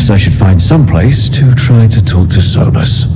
I should find some place to try to talk to Solus.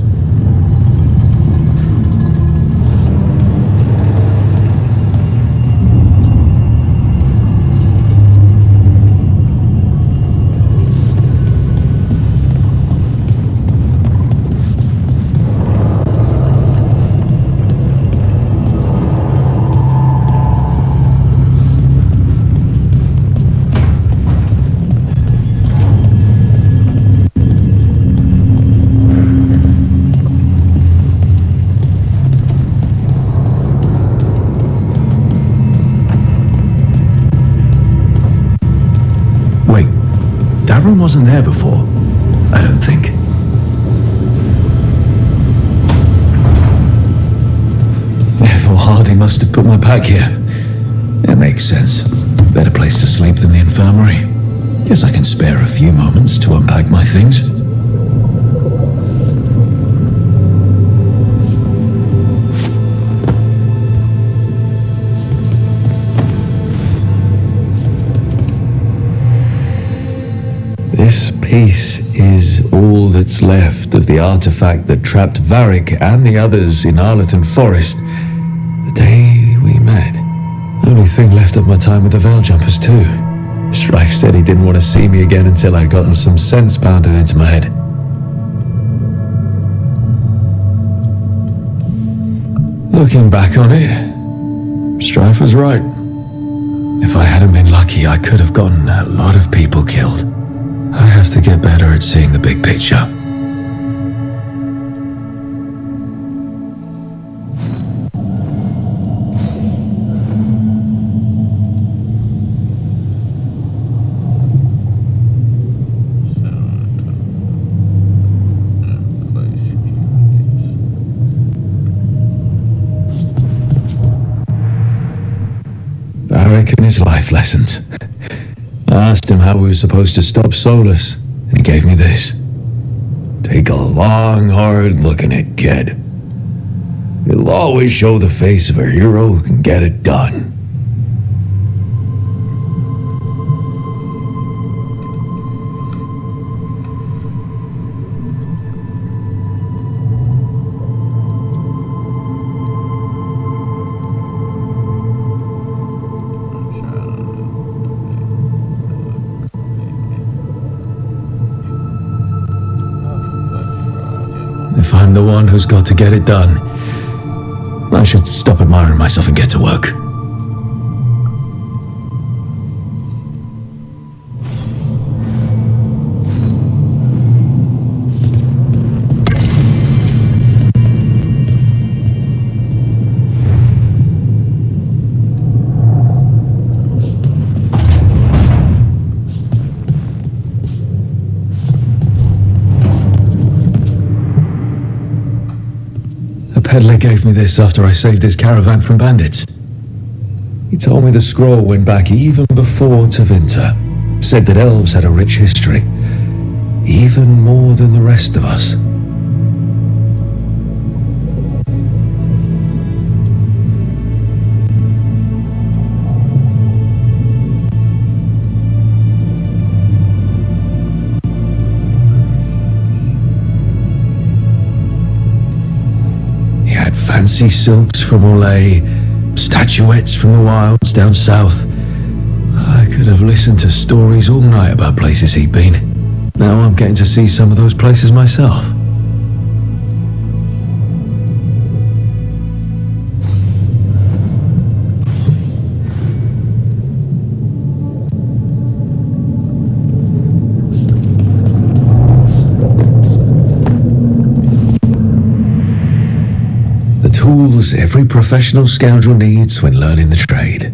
That room wasn't there before, I don't think. Therefore, Hardy must have put my pack here. It makes sense. Better place to sleep than the infirmary. Guess I can spare a few moments to unpack my things. This piece is all that's left of the artifact that trapped Varric and the others in Arlethan Forest the day we met. Only thing left of my time with the Veil Jumpers too. Strife said he didn't want to see me again until I'd gotten some sense pounded into my head. Looking back on it, Strife was right. If I hadn't been lucky, I could have gotten a lot of people killed. I have to get better at seeing the big picture. Varric and his life lessons. I asked him how we were supposed to stop Solus, and he gave me this. Take a long, hard look at it, kid. It'll always show the face of a hero who can get it done. If I'm the one who's got to get it done, I should stop admiring myself and get to work. Peddler gave me this after I saved his caravan from bandits. He told me the scroll went back even before Tevinter. Said that elves had a rich history, even more than the rest of us. Fancy silks from Orlais, statuettes from the wilds down south. I could have listened to stories all night about places he'd been. Now I'm getting to see some of those places myself. Tools every professional scoundrel needs when learning the trade.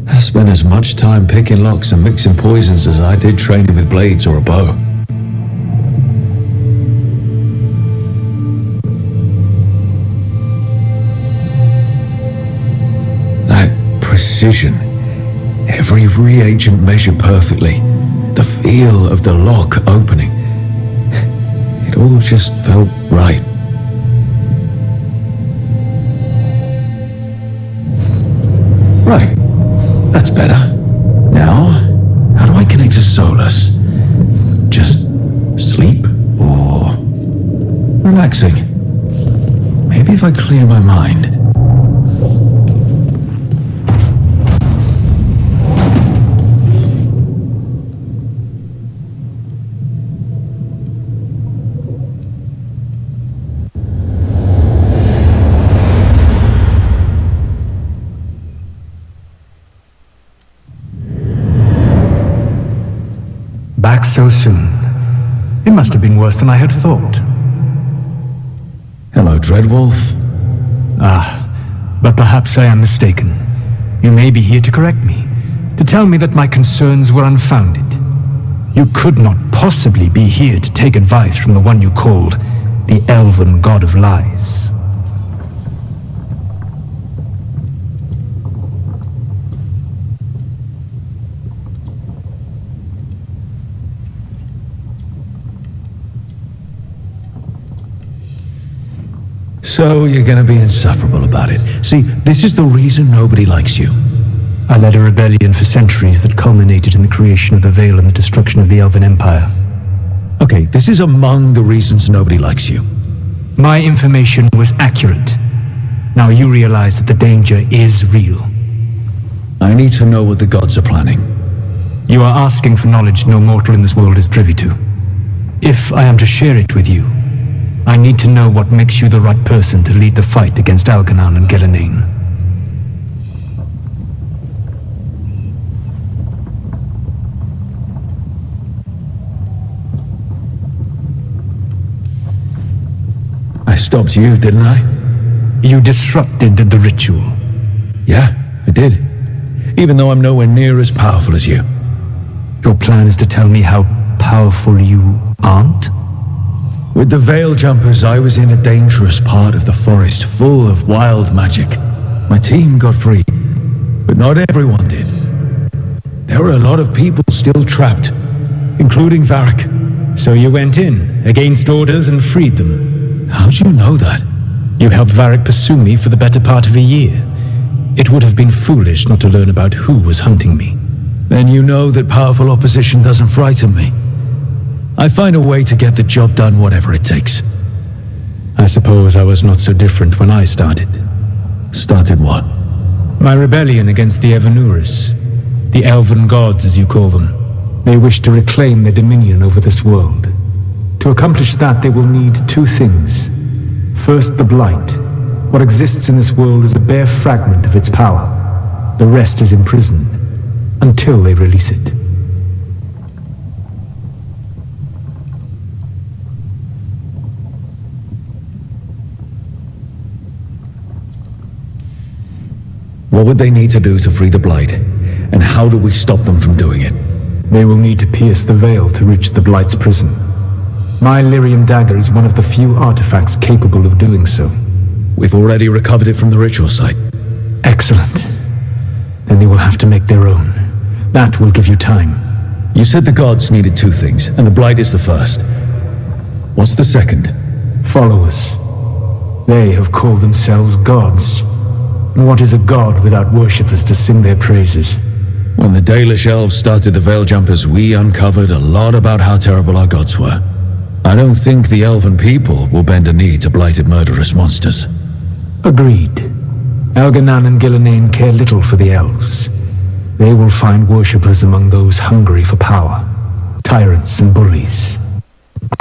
I spent as much time picking locks and mixing poisons as I did training with blades or a bow. precision. Every reagent measured perfectly. The feel of the lock opening. It all just felt right. Right. That's better. Now, how do I connect to Solus? Just sleep or relaxing? Maybe if I clear my mind. Back so soon. It must have been worse than I had thought. Hello, Dreadwolf. But perhaps I am mistaken. You may be here to correct me, to tell me that my concerns were unfounded. You could not possibly be here to take advice from the one you called the Elven God of Lies. So you're gonna be insufferable about it. See, this is the reason nobody likes you. I led a rebellion for centuries that culminated in the creation of the Veil and the destruction of the Elven Empire. Okay, this is among the reasons nobody likes you. My information was accurate. Now you realize that the danger is real. I need to know what the gods are planning. You are asking for knowledge no mortal in this world is privy to. If I am to share it with you, I need to know what makes you the right person to lead the fight against Algernon and Gillenane. I stopped you, didn't I? You disrupted the ritual. Yeah, I did. Even though I'm nowhere near as powerful as you. Your plan is to tell me how powerful you aren't? With the Veil Jumpers, I was in a dangerous part of the forest full of wild magic. My team got free, but not everyone did. There were a lot of people still trapped, including Varric. So you went in, against orders, and freed them. How'd you know that? You helped Varric pursue me for the better part of a year. It would have been foolish not to learn about who was hunting me. Then you know that powerful opposition doesn't frighten me. I find a way to get the job done, whatever it takes. I suppose I was not so different when I started. Started what? My rebellion against the Evanuris. The Elven Gods, as you call them. They wish to reclaim their dominion over this world. To accomplish that, they will need two things. First, the Blight. What exists in this world is a bare fragment of its power. The rest is imprisoned, until they release it. What would they need to do to free the Blight? And how do we stop them from doing it? They will need to pierce the veil to reach the Blight's prison. My Lyrian dagger is one of the few artifacts capable of doing so. We've already recovered it from the ritual site. Excellent. Then they will have to make their own. That will give you time. You said the gods needed two things, and the Blight is the first. What's the second? Followers. They have called themselves gods. And what is a god without worshippers to sing their praises? When the Dalish elves started the Veil Jumpers, we uncovered a lot about how terrible our gods were. I don't think the elven people will bend a knee to blighted murderous monsters. Agreed. Algernon and Gillenane care little for the elves. They will find worshippers among those hungry for power. Tyrants and bullies.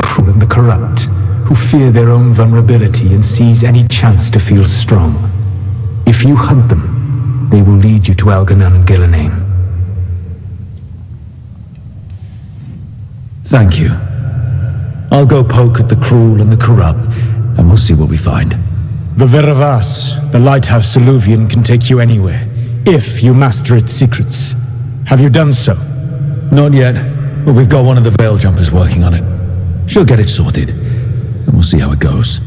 Cruel and the corrupt, who fear their own vulnerability and seize any chance to feel strong. If you hunt them, they will lead you to Algernon and Gillenane. Thank you. I'll go poke at the cruel and the corrupt, and we'll see what we find. The Veravas, the lighthouse Soluvian, can take you anywhere, if you master its secrets. Have you done so? Not yet, but we've got one of the Veil Jumpers working on it. She'll get it sorted, and we'll see how it goes.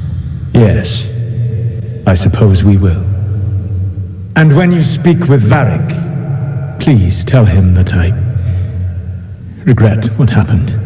Yes, I suppose we will. And when you speak with Varric, Please tell him that I regret what happened.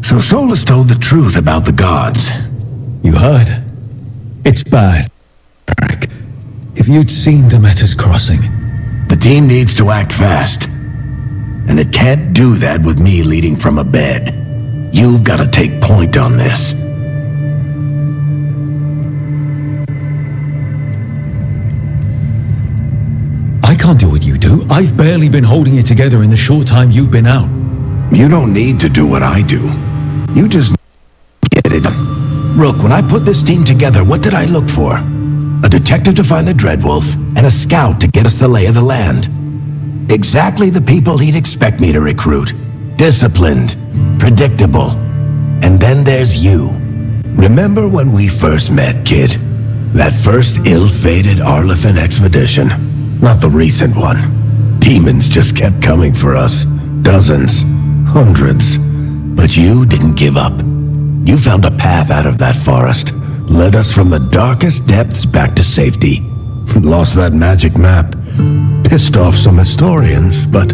So Solus told the truth about the gods. You heard? It's bad, Eric. If you'd seen Demeter's crossing. The team needs to act fast. And it can't do that with me leading from a bed. You've got to take point on this. I can't do what you do. I've barely been holding it together in the short time you've been out. You don't need to do what I do. You just get it done. Rook, when I put this team together, what did I look for? A detective to find the Dreadwolf, and a scout to get us the lay of the land. Exactly the people he'd expect me to recruit. Disciplined, predictable. And then there's you. Remember when we first met, kid? That first ill-fated Arlathan expedition. Not the recent one. Demons just kept coming for us. Dozens. Hundreds. But you didn't give up. You found a path out of that forest. Led us from the darkest depths back to safety. Lost that magic map. Pissed off some historians, but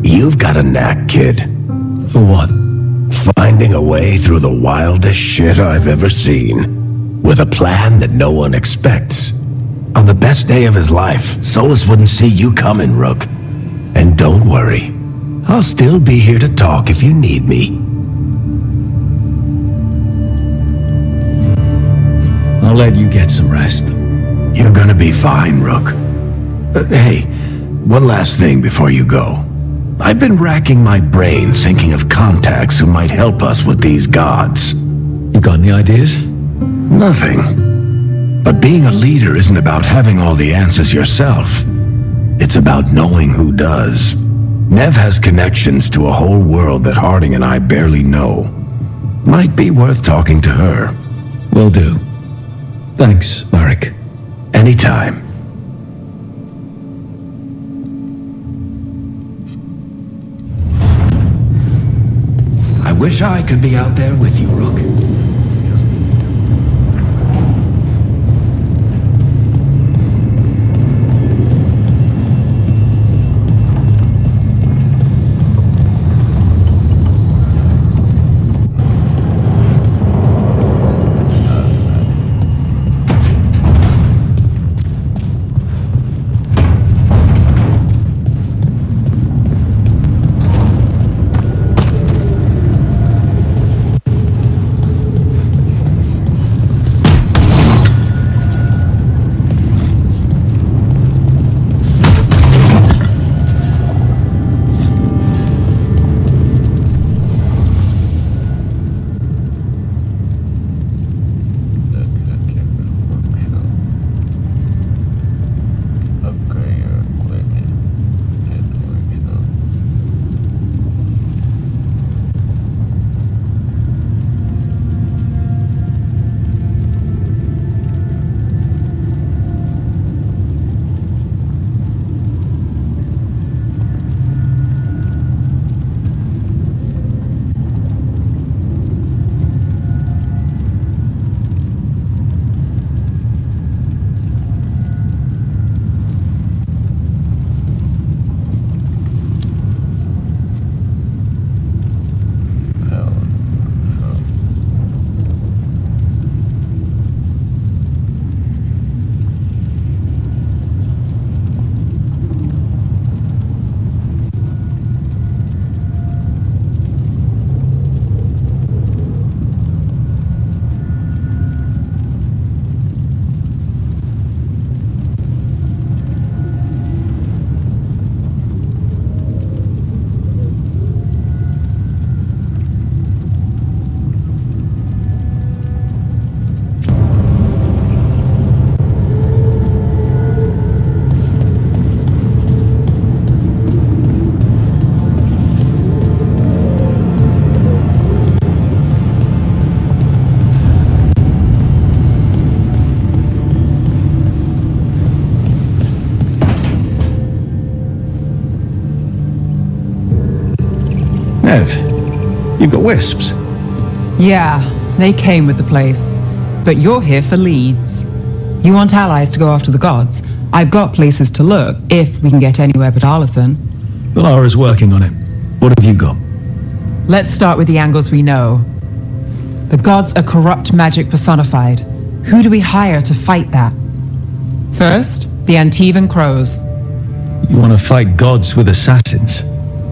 you've got a knack, kid. For what? Finding a way through the wildest shit I've ever seen. With a plan that no one expects. On the best day of his life, Solus wouldn't see you coming, Rook. And don't worry. I'll still be here to talk if you need me. I'll let you get some rest. You're gonna be fine, Rook. Hey, one last thing before you go. I've been racking my brain thinking of contacts who might help us with these gods. You got any ideas? Nothing. But being a leader isn't about having all the answers yourself. It's about knowing who does. Nev has connections to a whole world that Harding and I barely know. Might be worth talking to her. Will do. Thanks, Varric. Anytime. I wish I could be out there with you, Rook. Nev, you've got wisps. Yeah, they came with the place. But you're here for leads. You want allies to go after the gods? I've got places to look, if we can get anywhere but Arlathan. Valara's working on it. What have you got? Let's start with the angles we know. The gods are corrupt magic personified. Who do we hire to fight that? First, the Antivan Crows. You want to fight gods with assassins?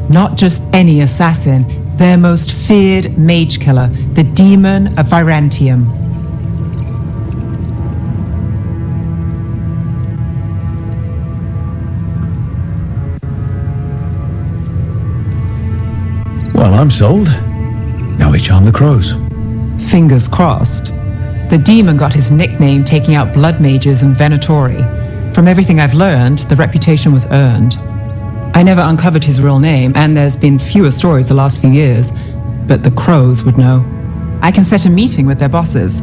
Not just any assassin, their most feared mage killer, the Demon of Virantium. Well, I'm sold. Now we charm the crows. Fingers crossed. The demon got his nickname taking out blood mages and Venatori. From everything I've learned, the reputation was earned. I never uncovered his real name, and there's been fewer stories the last few years, but the crows would know. I can set a meeting with their bosses.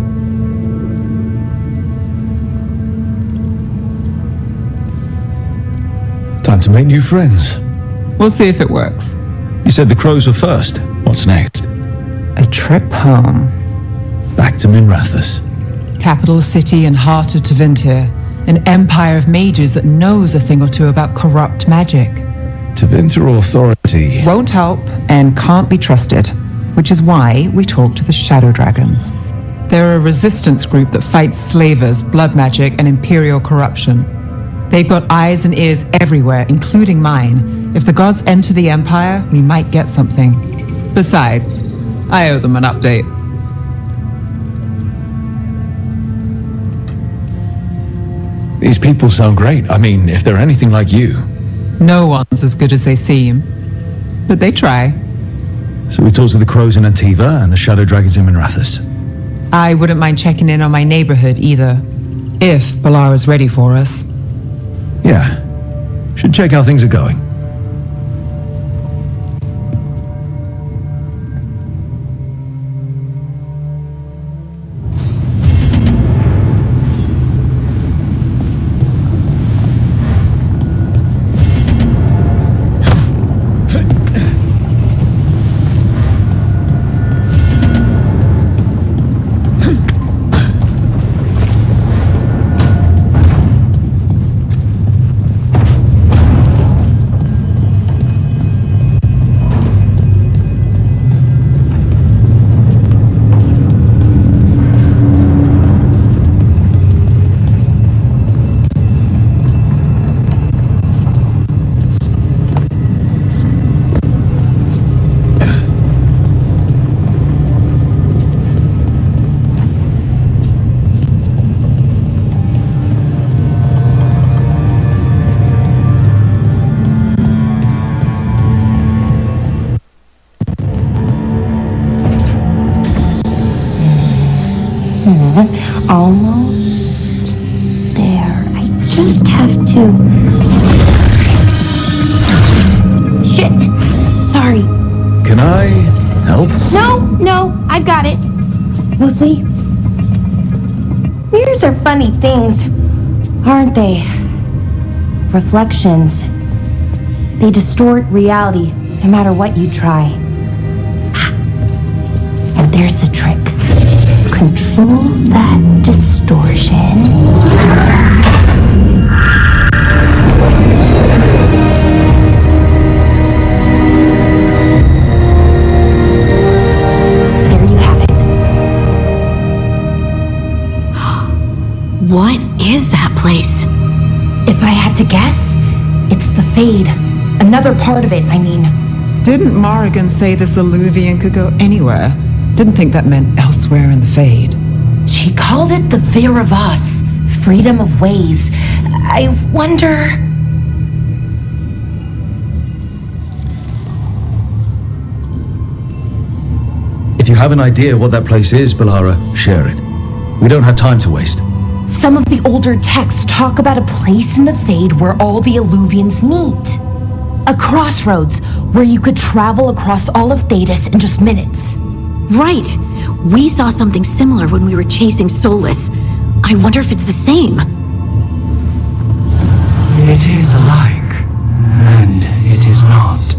Time to make new friends. We'll see if it works. You said the crows were first. What's next? A trip home. Back to Minrathous. Capital city and heart of Tevinter. An empire of mages that knows a thing or two about corrupt magic. Tevinter authority. Won't help and can't be trusted, which is why we talk to the Shadow Dragons. They're a resistance group that fights slavers, blood magic, and imperial corruption. They've got eyes and ears everywhere, including mine. If the gods enter the Empire, we might get something. Besides, I owe them an update. These people sound great. I mean, if they're anything like you. No one's as good as they seem, but they try. So we talk to the crows in Antiva and the shadow dragons in Minrathous. I wouldn't mind checking in on my neighborhood either, if Balara's ready for us. Yeah. Should check how things are going. Almost there. I just have to... Shit! Sorry. Can I help? No, I got it. We'll see. Mirrors are funny things, aren't they? Reflections. They distort reality, no matter what you try. And there's the trick. Control that distortion. There you have it. What is that place? If I had to guess, it's the Fade. Another part of it, I mean. Didn't Morrigan say this Illuvian could go anywhere? Didn't think that meant elsewhere in the Fade. She called it the Fear of Us, freedom of ways. I wonder... If you have an idea what that place is, Balara, share it. We don't have time to waste. Some of the older texts talk about a place in the Fade where all the Illuvians meet. A crossroads where you could travel across all of Thedas in just minutes. Right. We saw something similar when we were chasing Solus. I wonder if it's the same. It is alike, and it is not.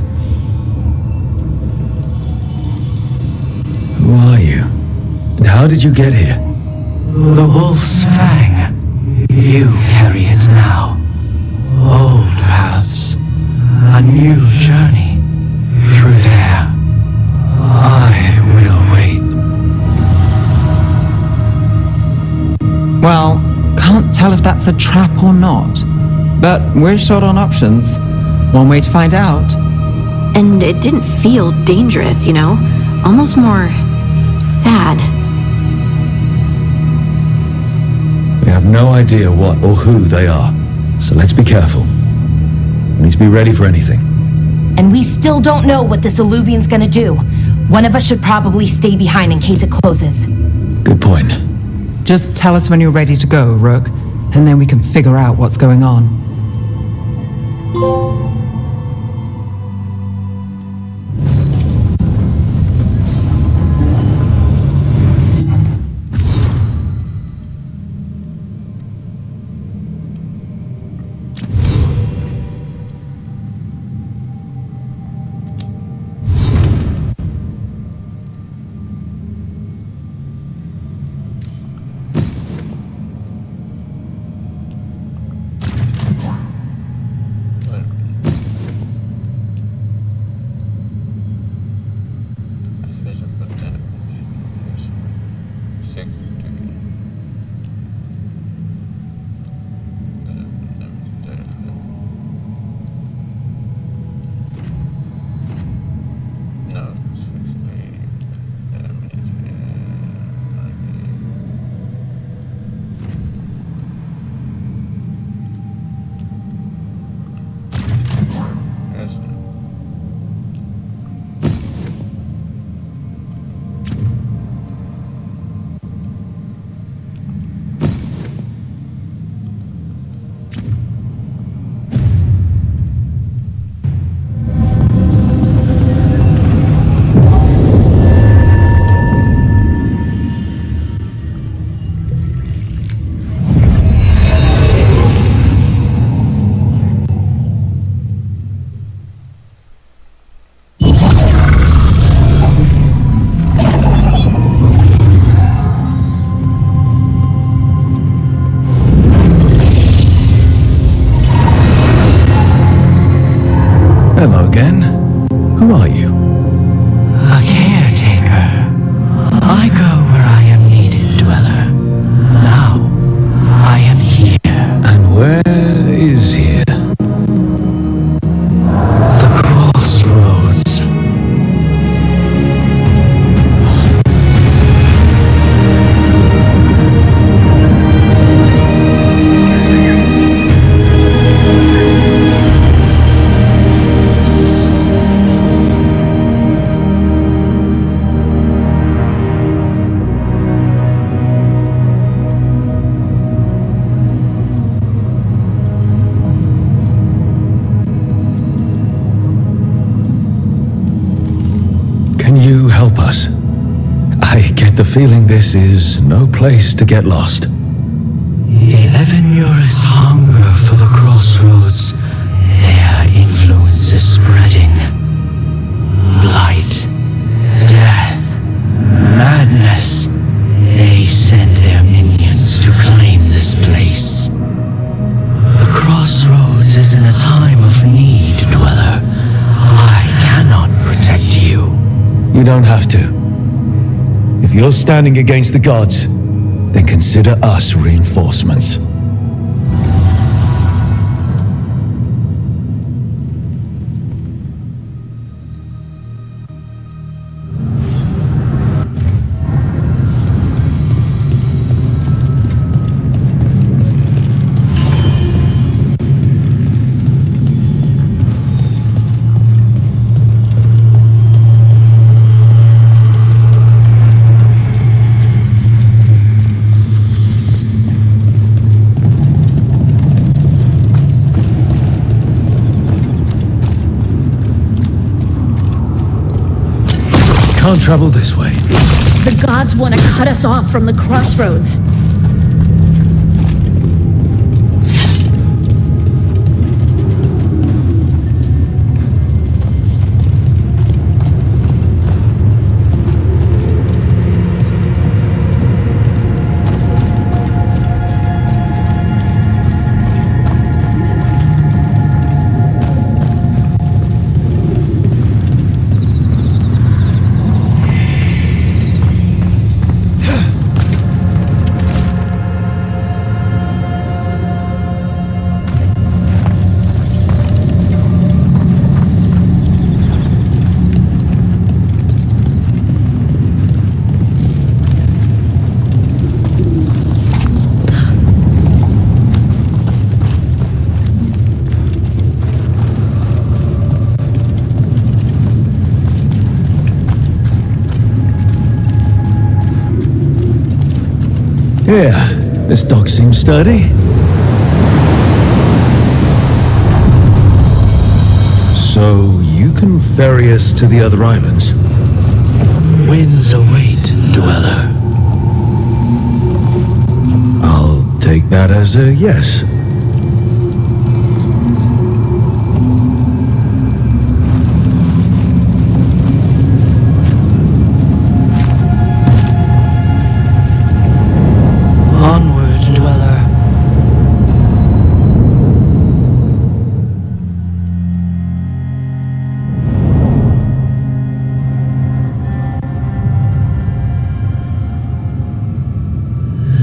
Who are you? And how did you get here? The Wolf's Fang. You carry it now. Old paths. A new journey. Through there. I will wait. Well, can't tell if that's a trap or not. But we're short on options. One way to find out. And it didn't feel dangerous, you know? Almost more... sad. We have no idea what or who they are, so let's be careful. We need to be ready for anything. And we still don't know what this Illuvian's gonna do. One of us should probably stay behind in case it closes. Good point. Just tell us when you're ready to go, Rook, and then we can figure out what's going on. help us. I get the feeling this is no place to get lost. The Evanurus hunger for the crossroads. Their influence is spreading. Blight, death, madness. They send their minions to claim this place. The crossroads is in a time of need, Dweller. I cannot protect you. You don't have to. If you're standing against the gods, then consider us reinforcements. Can't travel this way. The gods want to cut us off from the crossroads. Yeah, this dock seems sturdy. So you can ferry us to the other islands? Winds await, Dweller. I'll take that as a yes. Onward, Dweller.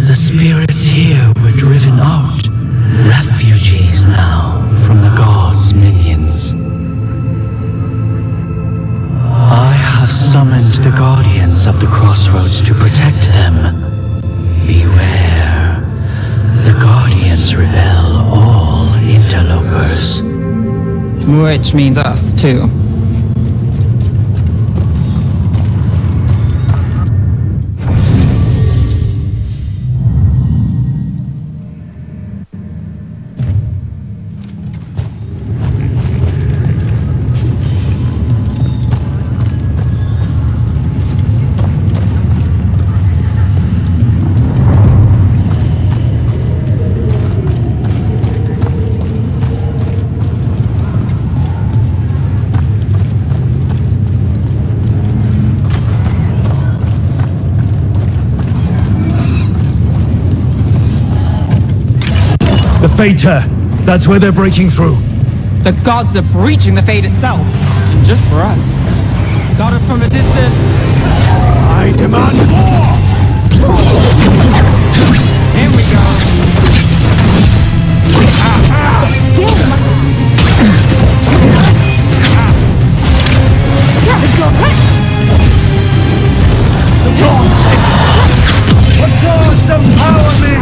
The spirits here were driven out, refugees now from the gods' minions. I have summoned the guardians of the crossroads to protect them. Beware. The guardians rebel all interlopers. Which means us, too. The Fater! That's where they're breaking through. The gods are breaching the fate itself. And just for us. Got it from a distance. I demand more! Here we go. What gods empower me?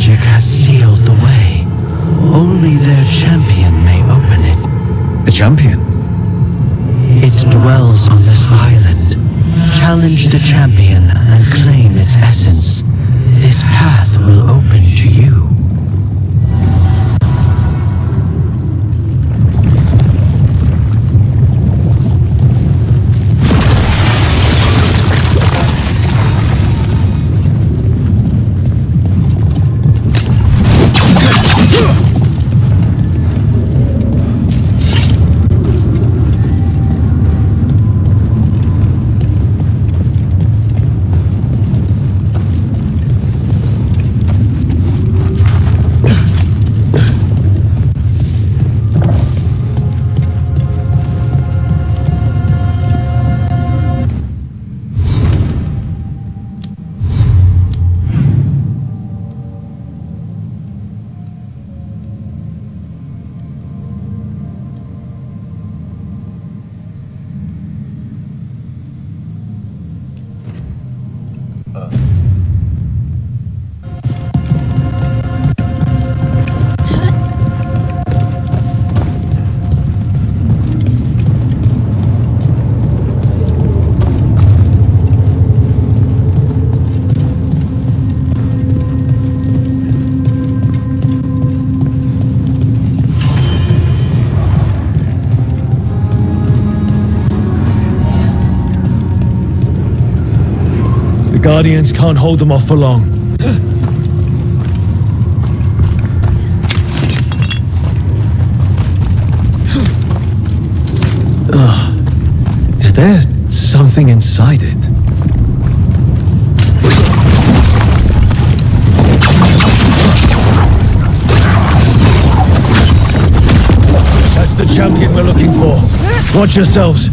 magic has sealed the way. Only their champion may open it. A champion? It dwells on this island. Challenge the champion and claim its essence. This path will open to you. The Guardians can't hold them off for long. Is there something inside it? That's the champion we're looking for. Watch yourselves.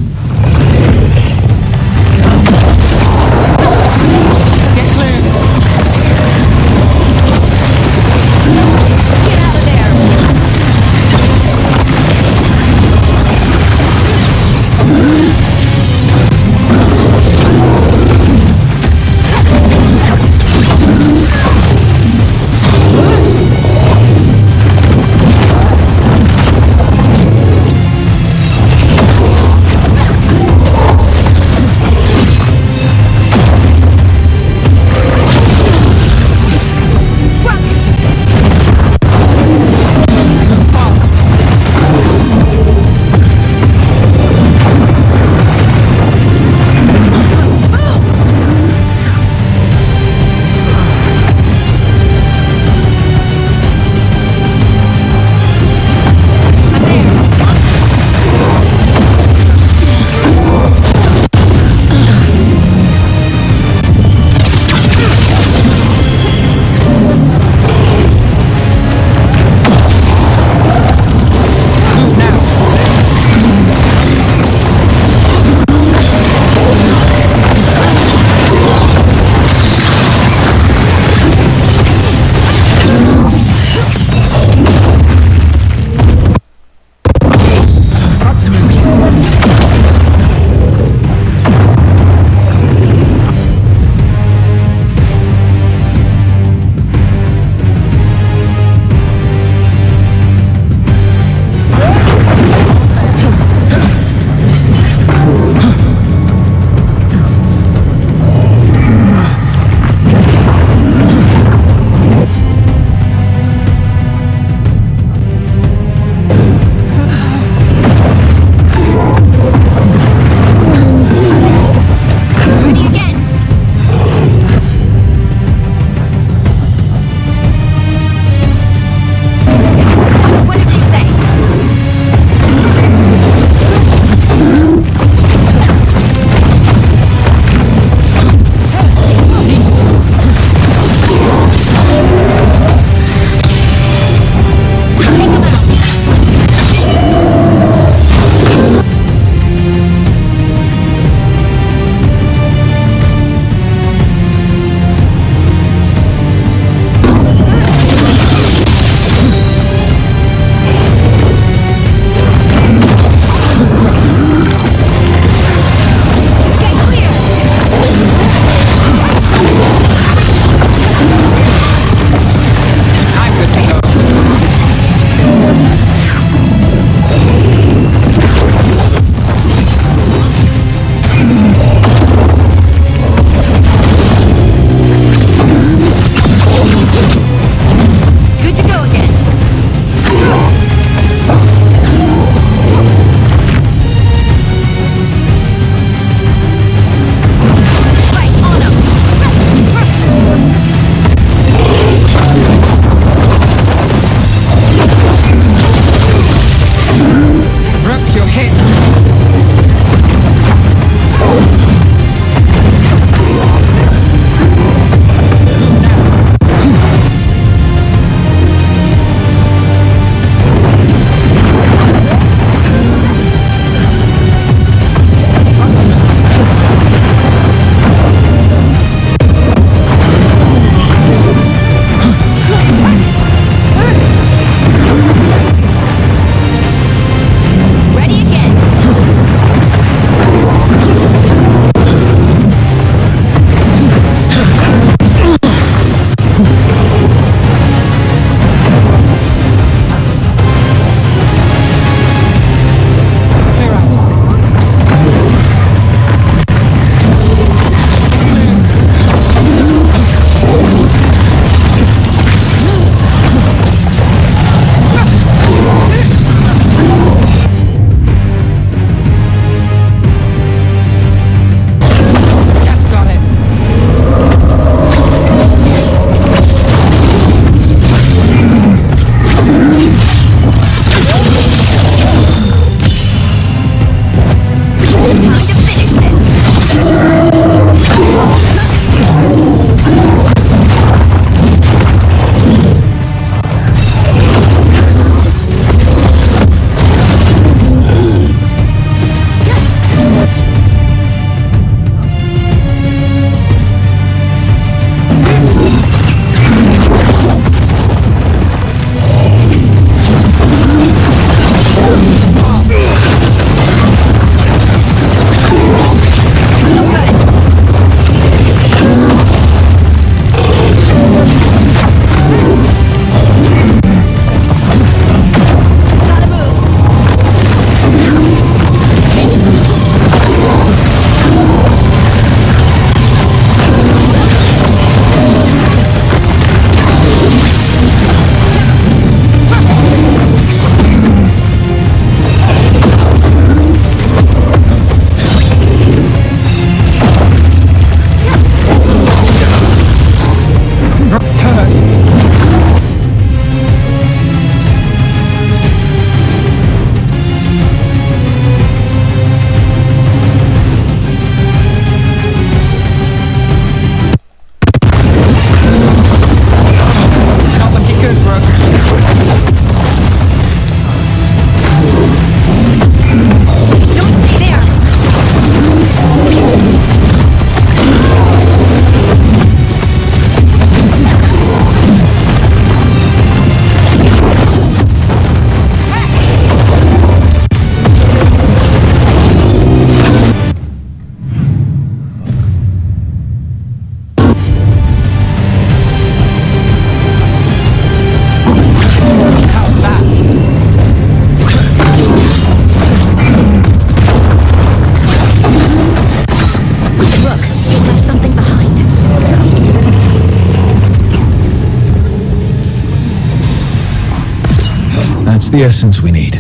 That's the essence we need.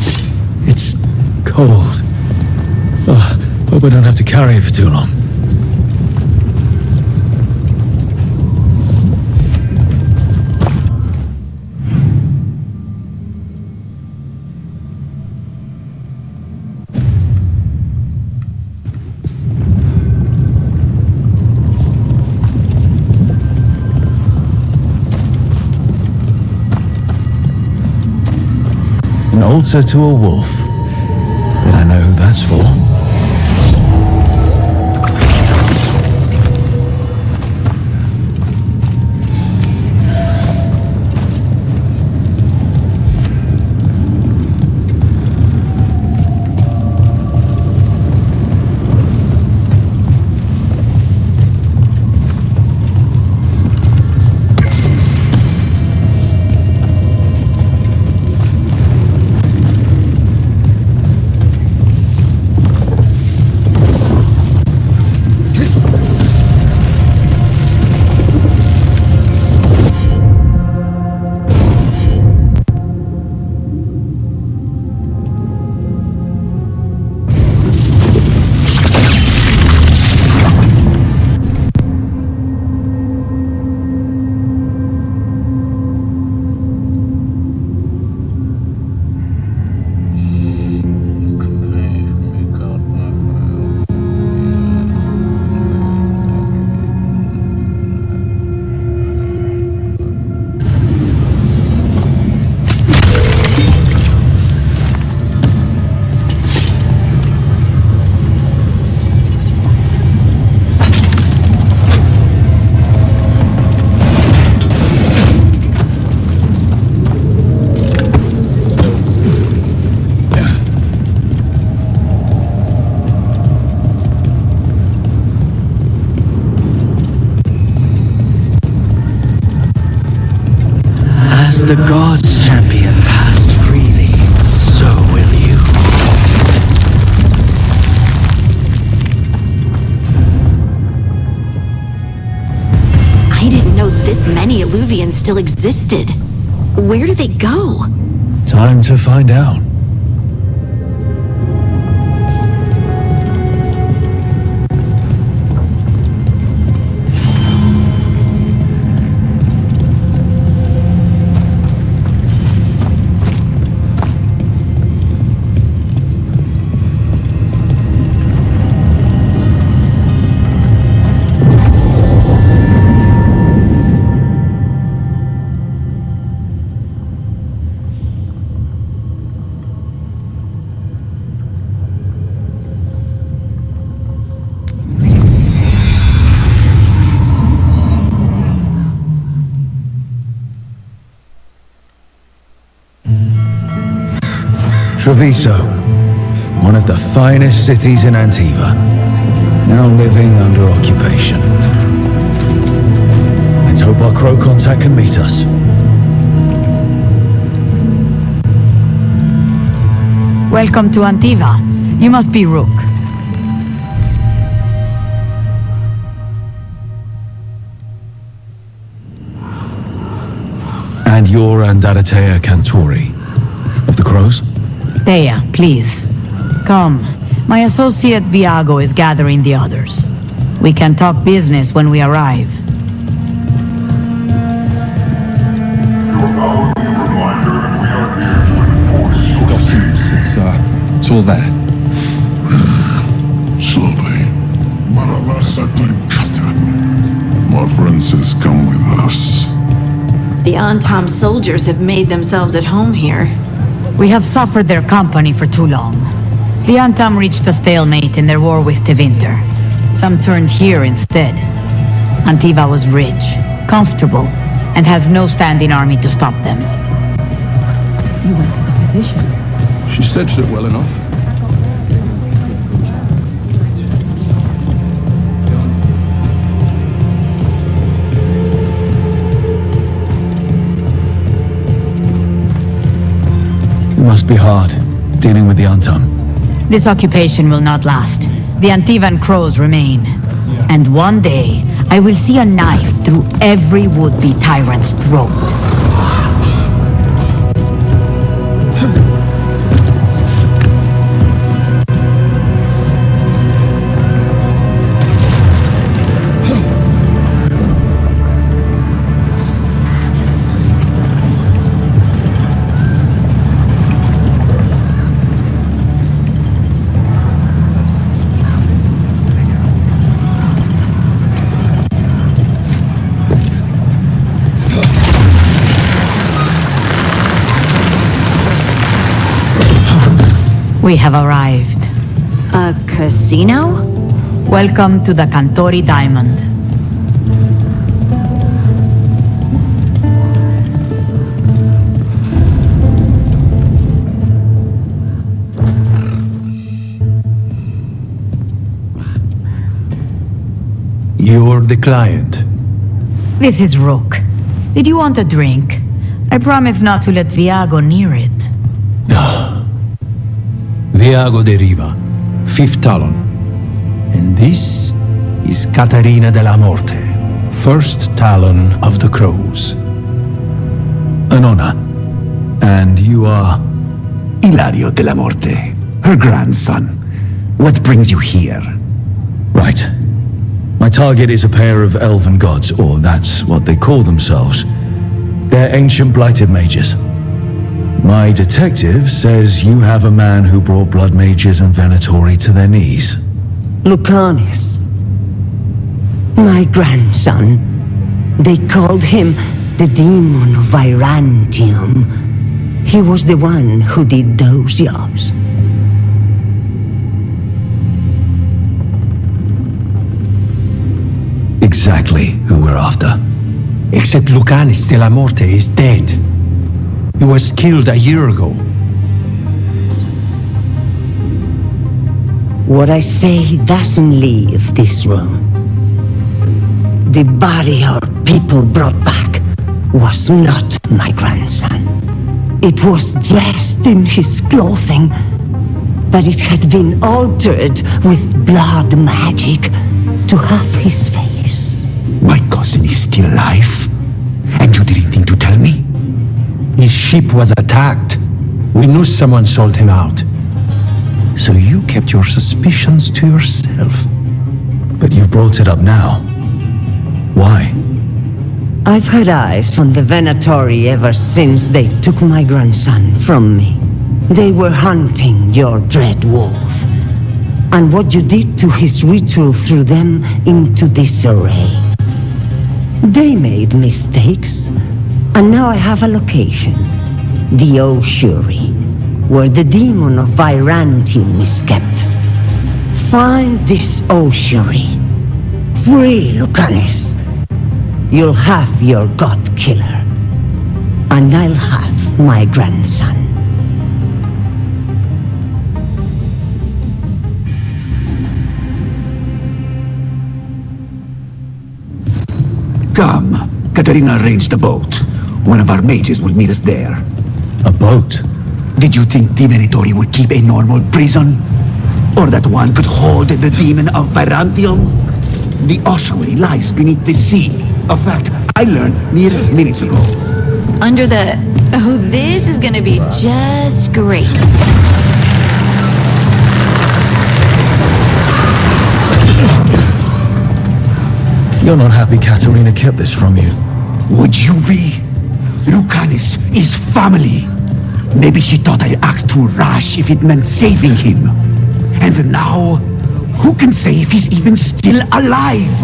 It's cold. Hope I don't have to carry it for too long. An altar to a wolf. But I know who that's for. As the gods' champion passed freely, so will you. I didn't know this many Illuvians still existed. Where do they go? Time to find out. Treviso, one of the finest cities in Antiva, now living under occupation. Let's hope our crow contact can meet us. Welcome to Antiva. You must be Rook. And you're Andaratea Cantori, of the crows? Thea, please. Come. My associate Viago is gathering the others. We can talk business when we arrive. It's all there. Slowly. My friend says come with us. The Antam soldiers have made themselves at home here. We have suffered their company for too long. The Antam reached a stalemate in their war with Tevinter. Some turned here instead. Antiva was rich, comfortable, and has no standing army to stop them. You went to the physician. She stitched it well enough. It must be hard, dealing with the Antam. This occupation will not last. The Antivan crows remain. And one day, I will see a knife through every would-be tyrant's throat. We have arrived. A casino? Welcome to the Cantori Diamond. You're the client. This is Rook. Did you want a drink? I promise not to let Viago near it. Viago de Riva, 5th Talon. And this is Caterina della Morte, 1st Talon of the Crows. An honor. And you are? Ilario della Morte, her grandson. What brings you here? Right. My target is a pair of elven gods, or that's what they call themselves. They're ancient blighted mages. My detective says you have a man who brought blood mages and Venatori to their knees. Lucanis. My grandson. They called him the Demon of Virantium. He was the one who did those jobs. Exactly who we're after. Except Lucanis della Morte is dead. He was killed a year ago. What I say doesn't leave this room. The body our people brought back was not my grandson. It was dressed in his clothing, but it had been altered with blood magic to have his face. My cousin is still alive? And you didn't think to tell me? His ship was attacked. We knew someone sold him out. So you kept your suspicions to yourself. But you brought it up now. Why? I've had eyes on the Venatori ever since they took my grandson from me. They were hunting your dread wolf. And what you did to his ritual threw them into disarray. They made mistakes, and now I have a location. The Oshuri, where the demon of Virantium is kept. Find this Oshuri. Free Lucanis. You'll have your god killer. And I'll have my grandson. Come. Katerina arranged a boat. One of our mages will meet us there. A boat? Did you think the Venatori would keep a normal prison? Or that one could hold the demon of Virantium? The ossuary lies beneath the sea. A fact I learned mere minutes ago. Under the... Oh, this is gonna be just great. You're not happy Katerina kept this from you. Would you be? Lucanis is family. Maybe she thought I'd act too rash if it meant saving him. And now, who can say if he's even still alive?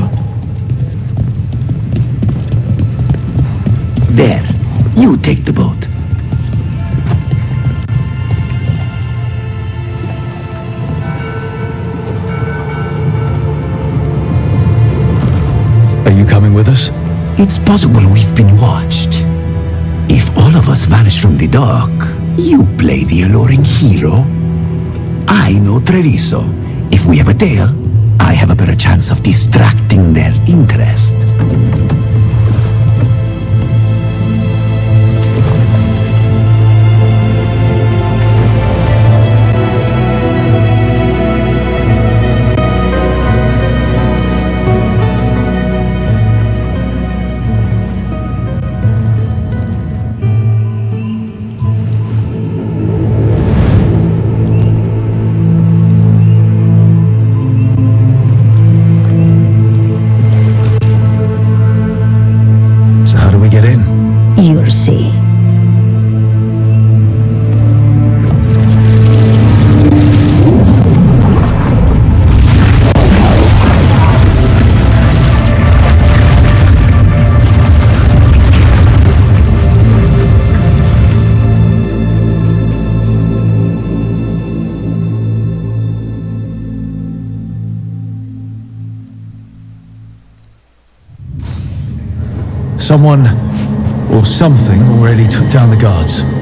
There, you take the boat. Are you coming with us? It's possible we've been watched. If all of us vanish from the dock, you play the alluring hero. I know Treviso. If we have a tale, I have a better chance of distracting their interest. You'll see. Someone or something already took down the guards.